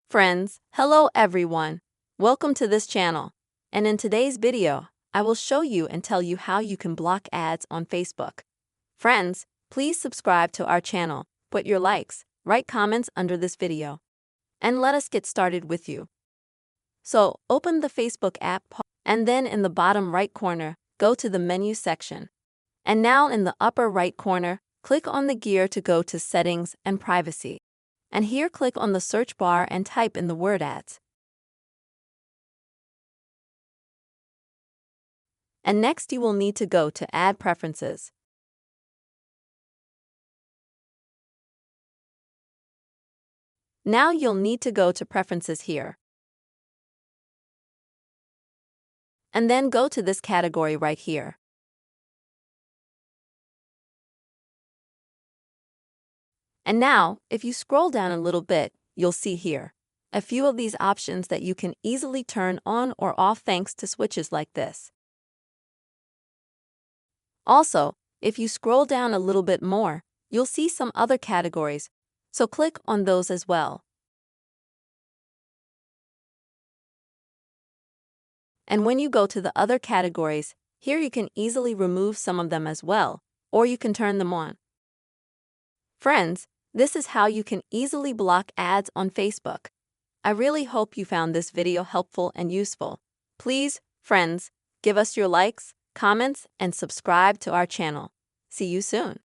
Friends, hello everyone. Welcome to this channel. And in today's video, I will show you and tell you how you can block ads on Facebook. Friends, please subscribe to our channel, put your likes, write comments under this video, and let us get started with you. So, open the Facebook app and then in the bottom right corner, go to the menu section. And now in the upper right corner, click on the gear to go to Settings and Privacy. And here click on the search bar and type in the word ads. And next you will need to go to Ad Preferences. Now you'll need to go to Preferences here. And then go to this category right here. And now, if you scroll down a little bit, you'll see here a few of these options that you can easily turn on or off thanks to switches like this. Also, if you scroll down a little bit more, you'll see some other categories, so click on those as well. And when you go to the other categories, here you can easily remove some of them as well, or you can turn them on. Friends, this is how you can easily block ads on Facebook. I really hope you found this video helpful and useful. Please, friends, give us your likes, comments, and subscribe to our channel. See you soon.